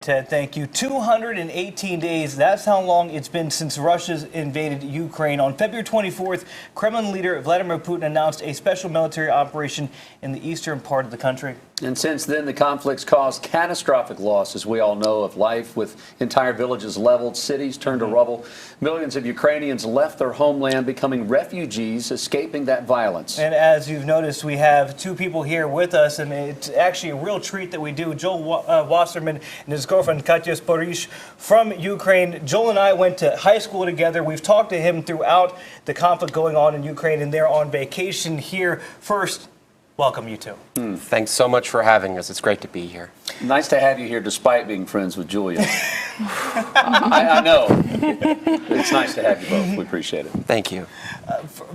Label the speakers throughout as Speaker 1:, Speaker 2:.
Speaker 1: Ted, thank you. 218 days, that's how long it's been since Russia's invaded Ukraine. On February 24th, Kremlin leader Vladimir Putin announced a special military operation in the eastern part of the country.
Speaker 2: And since then, the conflict's caused catastrophic loss, as we all know, of life, with entire villages leveled, cities turned to rubble. Millions of Ukrainians left their homeland, becoming refugees, escaping that violence.
Speaker 1: And as you've noticed, we have two people here with us, and it's actually a real treat that we do. Joel Wasserman and his girlfriend, Katya Sporish, from Ukraine. Joel and I went to high school together. We've talked to him throughout the conflict going on in Ukraine, and they're on vacation here. First, welcome, you two.
Speaker 3: Thanks so much for having us. It's great to be here.
Speaker 2: Nice to have you here despite being friends with Julia. I know. It's nice to have you both. We appreciate it.
Speaker 3: Thank you.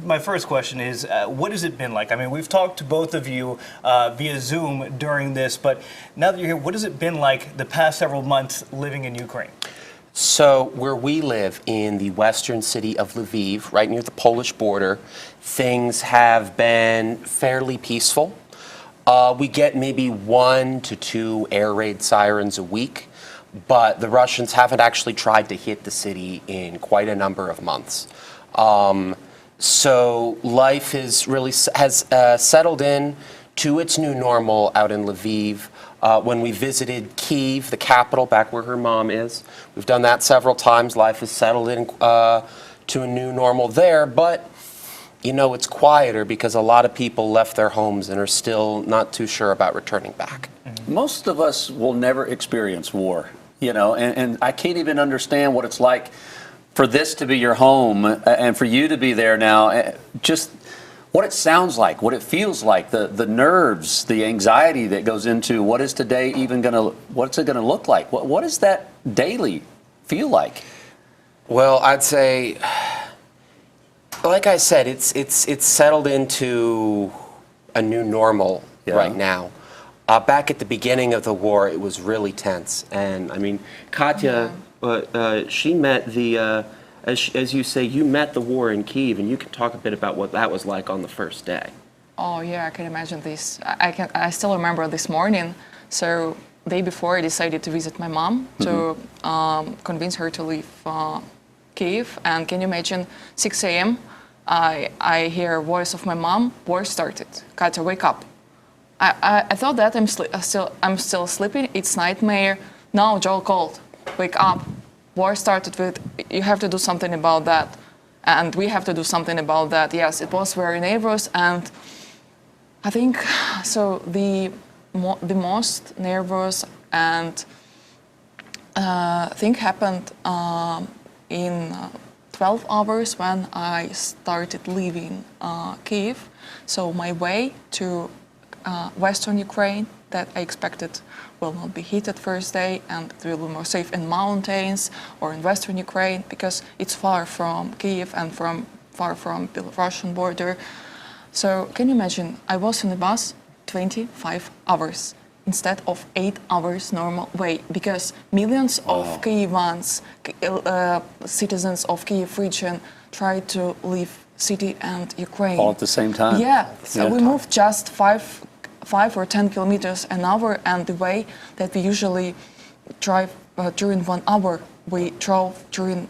Speaker 1: My first question is, what has it been like? I mean, we've talked to both of you via Zoom during this, but now that you're here, what has it been like the past several months living in Ukraine?
Speaker 3: So where we live in the western city of Lviv, right near the Polish border, things have been fairly peaceful. We get maybe 1 to 2 air raid sirens a week, but the Russians haven't actually tried to hit the city in quite a number of months. So life has settled in to its new normal out in Lviv. When we visited Kiev, the capital, back where her mom is, we've done that several times. Life has settled in to a new normal there, but you know, it's quieter because a lot of people left their homes and are still not too sure about returning back.
Speaker 2: Most of us will never experience war, you know, and I can't even understand what it's like for this to be your home and for you to be there now. Just what it sounds like, what it feels like, the nerves, the anxiety that goes into what is today even what's it gonna look like? What does that daily feel like?
Speaker 3: Well, I'd say, like I said, it's settled into a new normal right now. Back at the beginning of the war, it was really tense, and I mean, Katya, she met the. As you say, you met the war in Kiev, and you can talk a bit about what that was like on the first day.
Speaker 4: Oh yeah, I can imagine this. I still remember this morning. So the day before, I decided to visit my mom to convince her to leave Kiev. And can you imagine, 6 a.m. I hear a voice of my mom. War started. Katya, wake up. I thought that I'm still sleeping. It's nightmare. No, Joel called. Wake up. War started with, you have to do something about that. And we have to do something about that. Yes, it was very nervous. And I think, so the most nervous and thing happened in 12 hours when I started leaving Kiev. So my way to Western Ukraine that I expected will not be hit at first day, and it will be more safe in mountains or in Western Ukraine because it's far from Kiev and far from the Russian border. So can you imagine, I was in the bus 25 hours instead of 8 hours normal way because millions of Kievans, citizens of Kiev region tried to leave city and Ukraine.
Speaker 2: All at the same time?
Speaker 4: Yeah, so we moved just 5 or 10 kilometers an hour, and the way that we usually drive during 1 hour, we drove during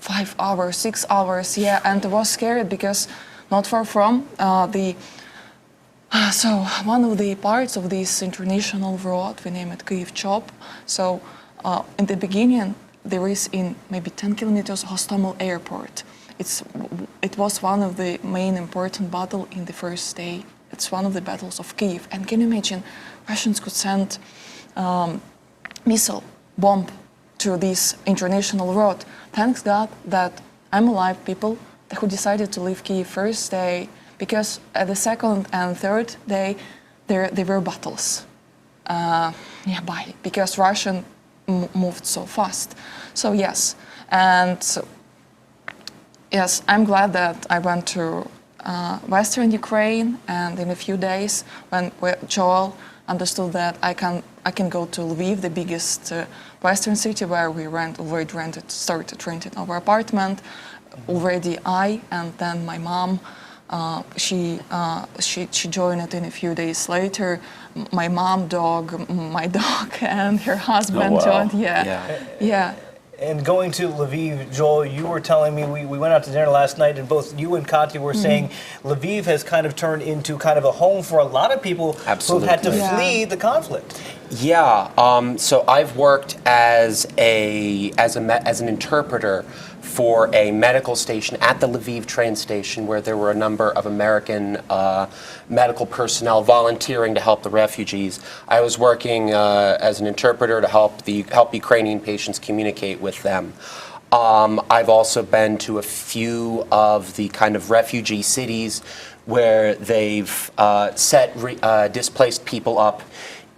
Speaker 4: 5 hours, 6 hours, yeah, and it was scary because not far from so one of the parts of this international road, we name it Kiev Chop. So in the beginning, there is in maybe 10 kilometers Hostomel airport. It was one of the main important battle in the first day. It's one of the battles of Kiev. And can you imagine, Russians could send missile bomb to this international road. Thanks God that I'm alive, people who decided to leave Kiev first day, because at the second and third day, there were battles nearby, because Russian moved so fast. So yes, and so, yes, I'm glad that I went to Western Ukraine, and in a few days, when Joel understood that I can go to Lviv, the biggest Western city where we started renting our apartment. Already I and then my mom She joined it in a few days later. My dog, and her husband
Speaker 2: Oh, wow.
Speaker 4: joined.
Speaker 3: Yeah.
Speaker 4: Yeah.
Speaker 1: And going to Lviv, Joel, you were telling me, we went out to dinner last night, and both you and Katya were saying Lviv has kind of turned into kind of a home for a lot of people who've had to
Speaker 3: Absolutely.
Speaker 4: Yeah.
Speaker 1: flee the conflict.
Speaker 3: Yeah. So I've worked as an interpreter for a medical station at the Lviv train station, where there were a number of American medical personnel volunteering to help the refugees. I was working as an interpreter to help Ukrainian patients communicate with them. I've also been to a few of the kind of refugee cities where they've set displaced people up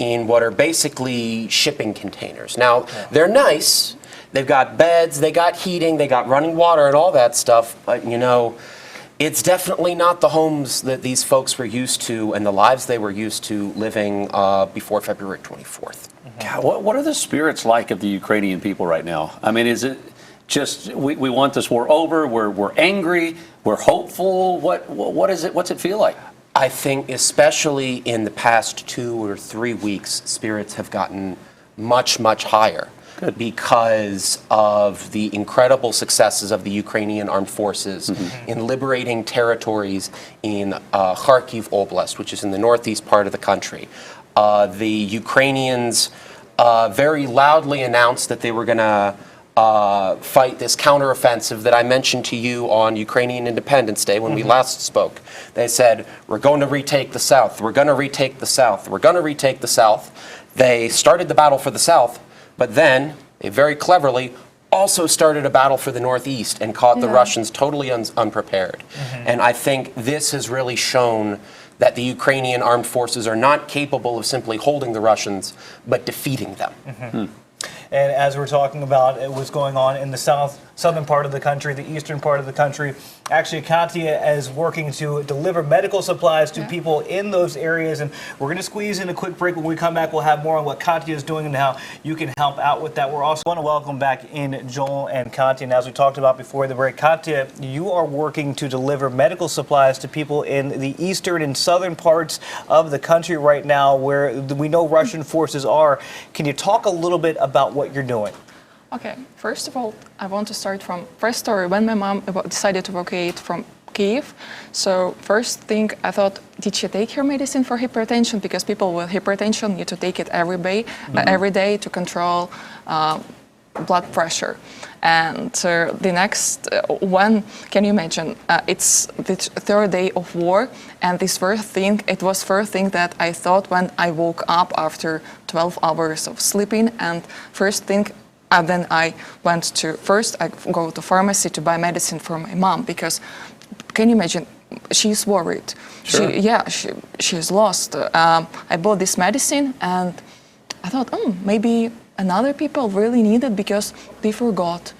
Speaker 3: in what are basically shipping containers. Now, they're nice. They've got beds, they got heating, they got running water and all that stuff, but you know, it's definitely not the homes that these folks were used to and the lives they were used to living before February 24th.
Speaker 2: God, what are the spirits like of the Ukrainian people right now? I mean, is it just we want this war over? We're angry. We're hopeful. What is it? What's it feel like?
Speaker 3: I think especially in the past 2 or 3 weeks, spirits have gotten much, much higher.
Speaker 2: Good.
Speaker 3: Because of the incredible successes of the Ukrainian armed forces in liberating territories in Kharkiv Oblast, which is in the northeast part of the country. The Ukrainians very loudly announced that they were going to fight this counteroffensive that I mentioned to you on Ukrainian Independence Day when we last spoke. They said, we're going to retake the South, we're going to retake the South, we're going to retake the South. They started the battle for the South, but then they very cleverly also started a battle for the Northeast and caught the Russians totally unprepared. And I think this has really shown that the Ukrainian armed forces are not capable of simply holding the Russians, but defeating them.
Speaker 1: And as we're talking about what's going on in the southern part of the country, the eastern part of the country, actually Katya is working to deliver medical supplies to people in those areas. And we're going to squeeze in a quick break. When we come back, we'll have more on what Katya is doing and how you can help out with that. We're also going to welcome back in Joel and Katya. And as we talked about before the break, Katya, you are working to deliver medical supplies to people in the eastern and southern parts of the country right now where we know Russian forces are. Can you talk a little bit about what you're doing?
Speaker 4: Okay, first of all, I want to start from first story when my mom decided to evacuate from Kiev. So first thing I thought, did she take her medicine for hypertension? Because people with hypertension need to take it every day to control blood pressure. And the next one, can you imagine? It's the third day of war, and it was first thing that I thought when I woke up after 12 hours of sleeping. And first thing, then I go to pharmacy to buy medicine for my mom, because can you imagine? She's worried.
Speaker 2: Sure.
Speaker 4: She's lost. I bought this medicine, and I thought, maybe another people really need it because they forgot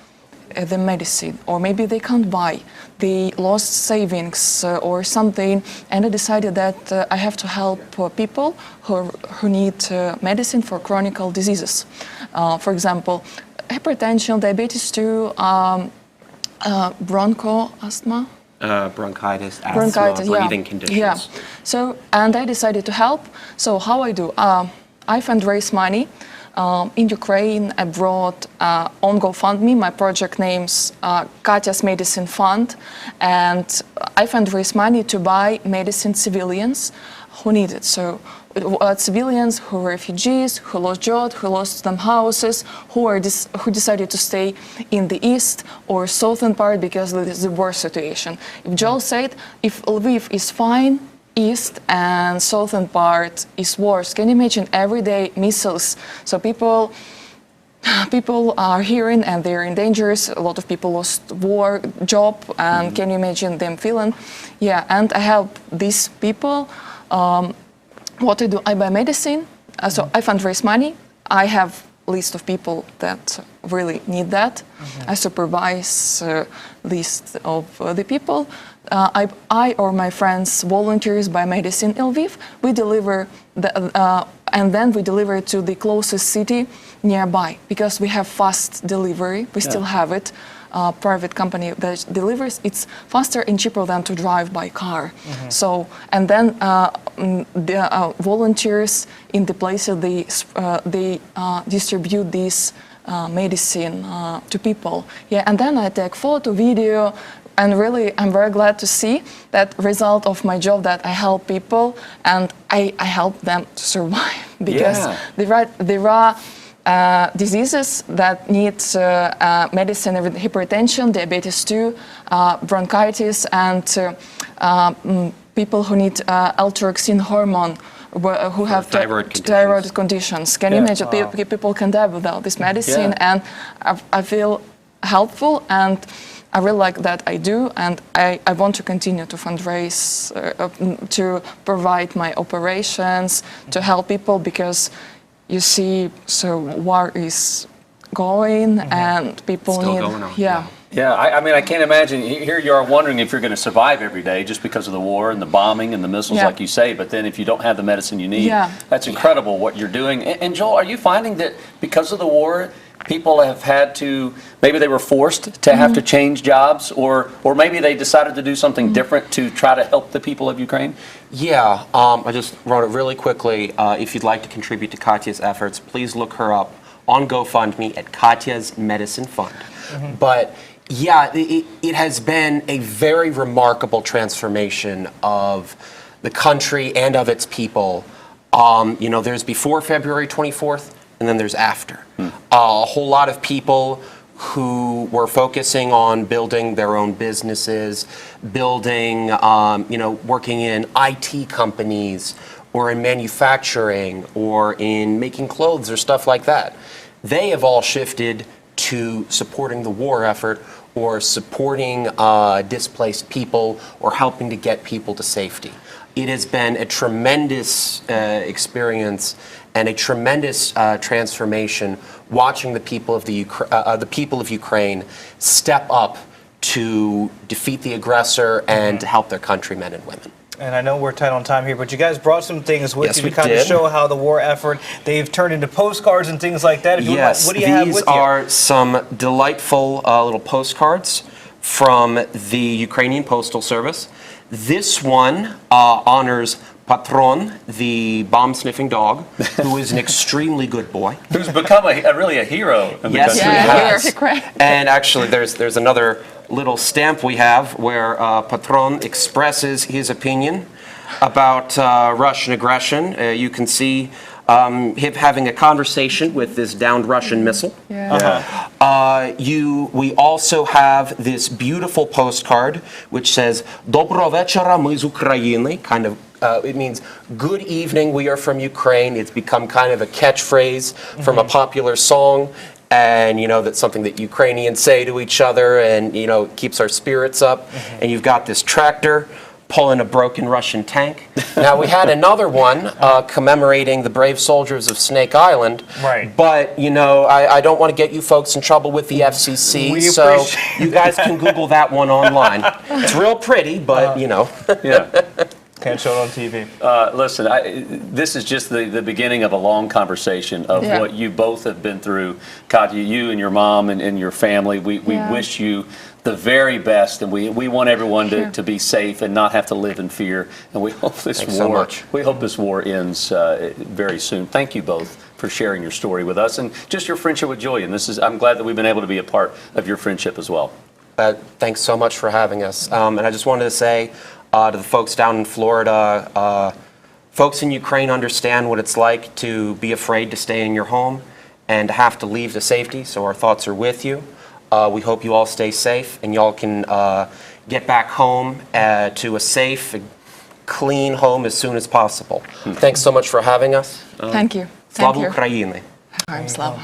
Speaker 4: the medicine, or maybe they can't buy. They lost savings or something, and I decided that I have to help people who need medicine for chronic diseases. For example, hypertension, diabetes 2, bronchitis,
Speaker 3: asthma, breathing conditions.
Speaker 4: Yeah. So, and I decided to help. So how I do? I fundraise money. In Ukraine, I brought on GoFundMe. My project name's Katya's Medicine Fund, and I fundraise money to buy medicine civilians who need it. So civilians who are refugees, who lost jobs, who lost them houses, who decided to stay in the east or southern part because of the war situation. If Joel said, if Lviv is fine, east and southern part is worse. Can you imagine everyday missiles? So people are hearing and they're in danger. A lot of people lost job, and can you imagine them feeling? Yeah, and I help these people. What I do, I buy medicine. So I fundraise money. I have list of people that really need that. I supervise list of the people. I or my friends, volunteers buy medicine in Lviv. We deliver and then we deliver it to the closest city nearby because we have fast delivery. We still have it. Private company that delivers. It's faster and cheaper than to drive by car. So, and then the volunteers in the places they distribute this medicine to people. Yeah, and then I take photo, video, and really I'm very glad to see that result of my job that I help people and I help them to survive because there are diseases that need medicine, hypertension, diabetes 2, bronchitis, and people who need L-tyrosine hormone who have thyroid conditions. Can you imagine people can die without this medicine? And I feel helpful, and I really like that I do, and I want to continue to fundraise, to provide my operations, to help people because you see, so war is going and people
Speaker 3: Still
Speaker 4: need,
Speaker 3: going on,
Speaker 4: yeah.
Speaker 2: I mean, I can't imagine. Here you are wondering if you're going to survive every day just because of the war and the bombing and the missiles, like you say. But then if you don't have the medicine you need, that's incredible what you're doing. And Joel, are you finding that because of the war, people have had to, maybe they were forced to have to change jobs, or maybe they decided to do something different to try to help the people of Ukraine?
Speaker 3: Yeah, I just wrote it really quickly. If you'd like to contribute to Katya's efforts, please look her up on GoFundMe at Katya's Medicine Fund. But yeah, it has been a very remarkable transformation of the country and of its people. You know, there's before February 24th, and then there's after. A whole lot of people who were focusing on building their own businesses, building, you know, working in IT companies or in manufacturing or in making clothes or stuff like that. They have all shifted to supporting the war effort or supporting displaced people or helping to get people to safety. It has been a tremendous experience and a tremendous transformation watching the people of Ukraine step up to defeat the aggressor and to help their countrymen and women.
Speaker 1: And I know we're tight on time here, but you guys brought some things with you to
Speaker 3: we
Speaker 1: kind of
Speaker 3: did.
Speaker 1: show how the war effort, they've turned into postcards and things like that. If you
Speaker 3: Yes,
Speaker 1: what do you have
Speaker 3: these
Speaker 1: with you?
Speaker 3: are some delightful little postcards from the Ukrainian Postal Service. This one honors Patron, the bomb-sniffing dog, who is an extremely good boy.
Speaker 2: Who's become really a hero in the
Speaker 3: Yes,
Speaker 2: country.
Speaker 3: he has. And actually, there's another little stamp we have where Patron expresses his opinion about Russian aggression. You can see him having a conversation with this downed Russian missile. We also have this beautiful postcard which says "Доброго вечора, ми з України," kind of. It means "Good evening, we are from Ukraine." It's become kind of a catchphrase from a popular song, and you know that's something that Ukrainians say to each other, and you know it keeps our spirits up. And you've got this tractor pulling a broken Russian tank. Now we had another one commemorating the brave soldiers of Snake Island.
Speaker 1: Right.
Speaker 3: But you know I don't want to get you folks in trouble with the FCC, so you guys can Google that one online. It's real pretty, but you know.
Speaker 1: Can't show it on TV.
Speaker 2: Listen, this is just the beginning of a long conversation of what you both have been through. Katya, you and your mom and your family, we wish you the very best, and we want everyone to be safe and not have to live in fear. And we hope this war ends very soon. Thank you both for sharing your story with us and just your friendship with Julian. I'm glad that we've been able to be a part of your friendship as well.
Speaker 3: Thanks so much for having us. And I just wanted to say to the folks down in Florida, folks in Ukraine understand what it's like to be afraid to stay in your home and to have to leave to safety, so our thoughts are with you. We hope you all stay safe and y'all can get back home to a safe, clean home as soon as possible. Thanks so much for having us.
Speaker 4: Thank you.
Speaker 3: Slava Ukraini.
Speaker 4: Slava.